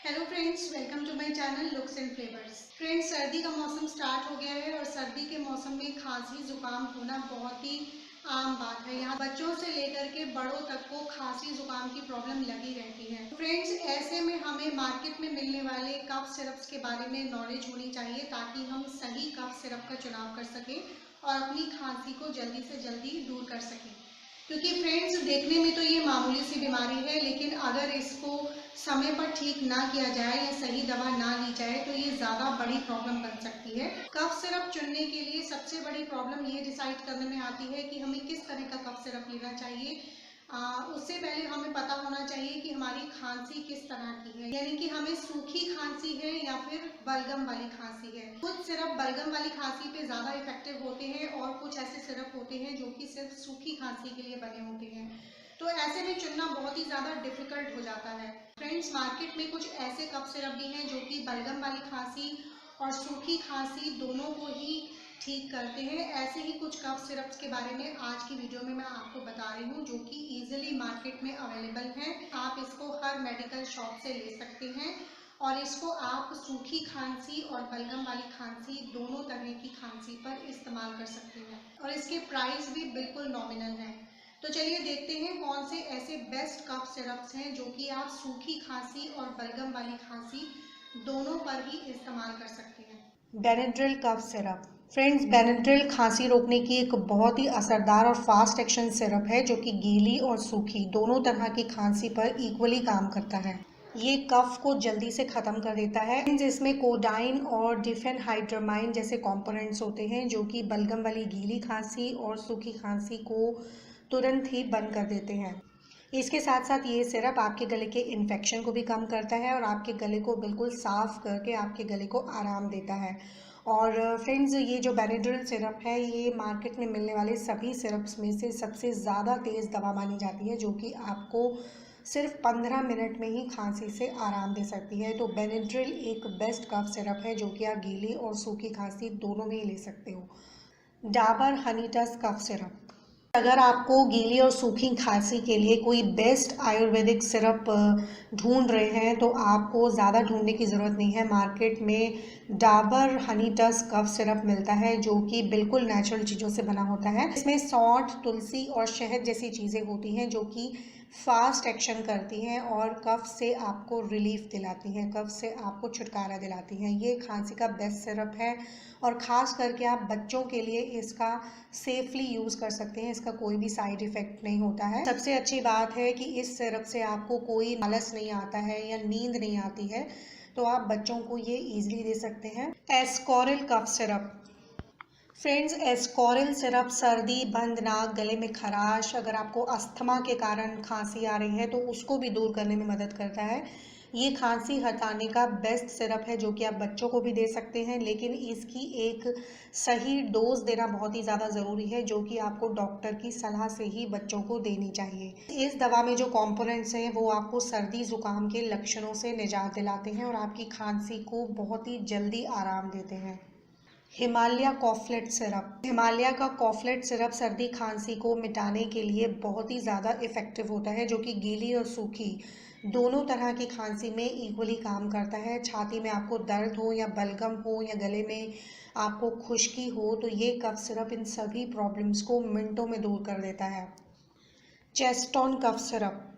Hello friends, welcome to my channel looks and flavours. Friends, सर्दी का मौसम start हो गया है और सर्दी के मौसम में खांसी जुकाम होना बहुत ही आम बात है। यहाँ बच्चों से लेकर के बड़ों तक को खांसी जुकाम की प्रॉब्लम लगी रहती है। फ्रेंड्स, ऐसे में हमें मार्केट में मिलने वाले कफ सिरप्स के बारे में नॉलेज होनी चाहिए ताकि हम सही कफ सिरप का चुनाव कर सकें और अपनी खांसी को जल्दी से जल्दी दूर कर सकें। क्योंकि फ्रेंड्स, देखने में तो ये मामूली सी बीमारी है, लेकिन अगर इसको समय पर ठीक ना किया जाए या सही दवा ना ली जाए तो ये ज़्यादा बड़ी प्रॉब्लम बन सकती है। कफ सिरप चुनने के लिए सबसे बड़ी प्रॉब्लम ये डिसाइड करने में आती है कि हमें किस तरह का कफ सिरप लेना चाहिए। उससे पहले हमें पता होना चाहिए कि हमारी खांसी किस तरह की है, यानी कि हमें सूखी खांसी है या फिर बलगम वाली खांसी है। कुछ सिरप बलगम वाली खांसी पे ज़्यादा इफेक्टिव होते हैं और कुछ ऐसे सिरप होते हैं जो कि सिर्फ सूखी खांसी के लिए बने होते हैं। तो ऐसे में चुनना बहुत ही ज़्यादा डिफिकल्ट हो जाता है। फ्रेंड्स, मार्केट में कुछ ऐसे कफ सिरप भी हैं जो कि बलगम वाली खांसी और सूखी खांसी दोनों को ही ठीक करते हैं। ऐसे ही कुछ कफ सिरप्स के बारे में आज की वीडियो में मैं आपको बता रही हूँ जो कि इजीली मार्केट में अवेलेबल हैं। आप इसको हर मेडिकल शॉप से ले सकते हैं और इसको आप सूखी खांसी और बलगम वाली खांसी दोनों तरह की खांसी पर इस्तेमाल कर सकते हैं और इसके प्राइस भी बिल्कुल नॉमिनल हैं। तो चलिए देखते हैं कौन से ऐसे बेस्ट कफ सिरप्स हैं जो कि आप सूखी खांसी और बलगम वाली खांसी दोनों पर ही इस्तेमाल कर सकते हैं। बेनेड्रिल कफ सिरप। फ्रेंड्स, बेनेड्रिल खांसी रोकने की एक बहुत ही असरदार और फास्ट एक्शन सिरप है जो कि गीली और सूखी दोनों तरह की खांसी पर इक्वली काम करता है। ये कफ को जल्दी से ख़त्म कर देता है। इसमें कोडाइन और डिफेनहाइड्रामाइन जैसे कंपोनेंट्स होते हैं जो कि बलगम वाली गीली खांसी और सूखी खांसी को तुरंत ही बंद कर देते हैं। इसके साथ साथ ये सिरप आपके गले के इन्फेक्शन को भी कम करता है और आपके गले को बिल्कुल साफ़ करके आपके गले को आराम देता है। और फ्रेंड्स, ये जो बेनेड्रिल सिरप है ये मार्केट में मिलने वाले सभी सिरप्स में से सबसे ज़्यादा तेज़ दवा मानी जाती है जो कि आपको सिर्फ 15 मिनट में ही खांसी से आराम दे सकती है। तो बेनेड्रिल एक बेस्ट कफ सिरप है जो कि आप गीली और सूखी खांसी दोनों में ही ले सकते हो। डाबर हनी टस कफ सिरप। अगर आपको गीली और सूखी खांसी के लिए कोई बेस्ट आयुर्वेदिक सिरप ढूंढ रहे हैं तो आपको ज़्यादा ढूंढने की ज़रूरत नहीं है। मार्केट में डाबर हनी टस कफ सिरप मिलता है जो कि बिल्कुल नेचुरल चीज़ों से बना होता है। इसमें सौंठ, तुलसी और शहद जैसी चीज़ें होती हैं जो कि फास्ट एक्शन करती हैं और कफ से आपको रिलीफ दिलाती हैं, कफ से आपको छुटकारा दिलाती हैं। ये खांसी का बेस्ट सिरप है और ख़ास करके आप बच्चों के लिए इसका सेफली यूज़ कर सकते हैं। इसका कोई भी साइड इफ़ेक्ट नहीं होता है। सबसे अच्छी बात है कि इस सिरप से आपको कोई आलस नहीं आता है या नींद नहीं आती है, तो आप बच्चों को ये ईजिली दे सकते हैं। एस्कॉरिल कफ सिरप। फ्रेंड्स, एस्कॉरिल सिरप सर्दी, बंद नाक, गले में खराश, अगर आपको अस्थमा के कारण खांसी आ रही है तो उसको भी दूर करने में मदद करता है। ये खांसी हटाने का बेस्ट सिरप है जो कि आप बच्चों को भी दे सकते हैं, लेकिन इसकी एक सही डोज देना बहुत ही ज़्यादा ज़रूरी है जो कि आपको डॉक्टर की सलाह से ही बच्चों को देनी चाहिए। इस दवा में जो कॉम्पोनेंट्स हैं वो आपको सर्दी ज़ुकाम के लक्षणों से निजात दिलाते हैं और आपकी खांसी को बहुत ही जल्दी आराम देते हैं। हिमालय कॉफलेट सिरप। हिमालय का कॉफलेट सिरप सर्दी खांसी को मिटाने के लिए बहुत ही ज़्यादा इफ़ेक्टिव होता है जो कि गीली और सूखी दोनों तरह की खांसी में इक्वली काम करता है। छाती में आपको दर्द हो या बलगम हो या गले में आपको खुश्की हो तो ये कफ सिरप इन सभी प्रॉब्लम्स को मिनटों में दूर कर देता है। Cheston cough syrup.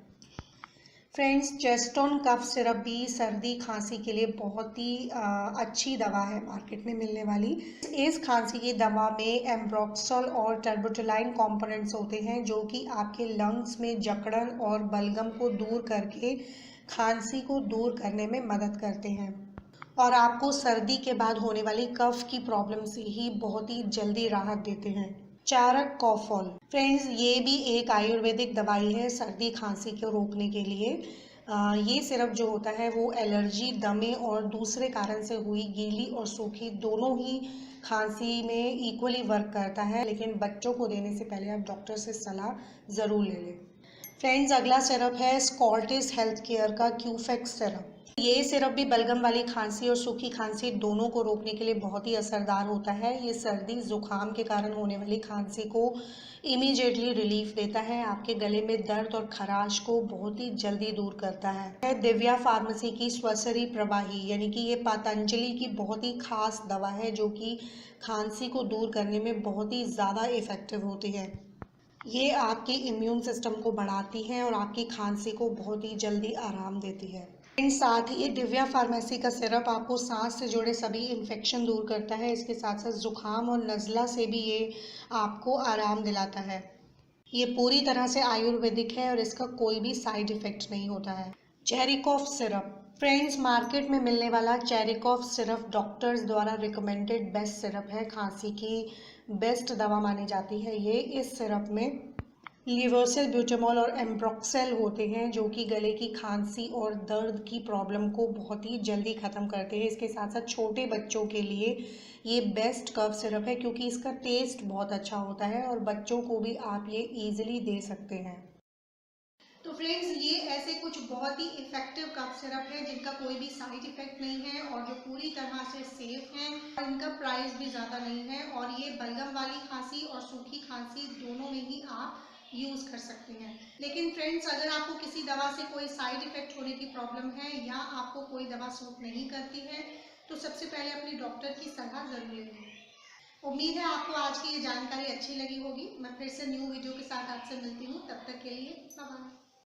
Friends, Cheston cough syrup भी सर्दी खांसी के लिए बहुत ही अच्छी दवा है मार्केट में मिलने वाली। इस खांसी की दवा में एम्ब्रोक्सोल और टर्बोटुलाइन कंपोनेंट्स होते हैं जो कि आपके लंग्स में जकड़न और बलगम को दूर करके खांसी को दूर करने में मदद करते हैं और आपको सर्दी के बाद होने वाली कफ की प्रॉब्लम से ही बहुत ही जल्दी राहत देते हैं। चारक कॉफॉल। फ्रेंड्स, ये भी एक आयुर्वेदिक दवाई है सर्दी खांसी को रोकने के लिए। ये सिरप जो होता है वो एलर्जी, दमे और दूसरे कारण से हुई गीली और सूखी दोनों ही खांसी में इक्वली वर्क करता है, लेकिन बच्चों को देने से पहले आप डॉक्टर से सलाह ज़रूर ले लें। फ्रेंड्स, अगला सिरप है स्कॉटिश हेल्थ केयर का क्यूफेक्स सिरप। ये सिरप भी बलगम वाली खांसी और सूखी खांसी दोनों को रोकने के लिए बहुत ही असरदार होता है। ये सर्दी जुकाम के कारण होने वाली खांसी को इमीडिएटली रिलीफ देता है। आपके गले में दर्द और खराश को बहुत ही जल्दी दूर करता है। दिव्या फार्मेसी की स्वसरी प्रवाही यानी कि ये पतंजलि की बहुत ही खास दवा है जो कि खांसी को दूर करने में बहुत ही ज़्यादा इफ़ेक्टिव होती है। ये आपकी इम्यून सिस्टम को बढ़ाती है और आपकी खांसी को बहुत ही जल्दी आराम देती है। साथ ही ये दिव्या फार्मेसी का सिरप आपको सांस से जुड़े सभी इन्फेक्शन दूर करता है। इसके साथ साथ जुकाम और नज़ला से भी ये आपको आराम दिलाता है। ये पूरी तरह से आयुर्वेदिक है और इसका कोई भी साइड इफ़ेक्ट नहीं होता है। Cherry cough syrup friends, market में मिलने वाला चेरी कॉफ सिरप डॉक्टर्स द्वारा रिकमेंडेड बेस्ट सिरप है। खांसी की बेस्ट दवा मानी जाती है ये। इस सिरप में लिवर्सेल ब्यूटामॉल और एम्ब्रोक्सेल होते हैं जो कि गले की खांसी और दर्द की प्रॉब्लम को बहुत ही जल्दी ख़त्म करते हैं। इसके साथ साथ छोटे बच्चों के लिए ये बेस्ट कफ सिरप है क्योंकि इसका टेस्ट बहुत अच्छा होता है और बच्चों को भी आप ये ईजिली दे सकते हैं। तो फ्रेंड्स, ये ऐसे कुछ बहुत ही इफेक्टिव कफ सिरप है जिनका कोई भी साइड इफेक्ट नहीं है और जो पूरी तरह से सेफ हैं और इनका प्राइस भी ज़्यादा नहीं है और ये बलगम वाली खांसी और सूखी खांसी दोनों में ही आप यूज़ कर सकते हैं। लेकिन फ्रेंड्स, अगर आपको किसी दवा से कोई साइड इफेक्ट होने की प्रॉब्लम है या आपको कोई दवा सूट नहीं करती है तो सबसे पहले अपने डॉक्टर की सलाह ज़रूर लें। उम्मीद है आपको आज की ये जानकारी अच्छी लगी होगी। मैं फिर से न्यू वीडियो के साथ आपसे मिलती हूँ। तब तक के लिए बाय बाय।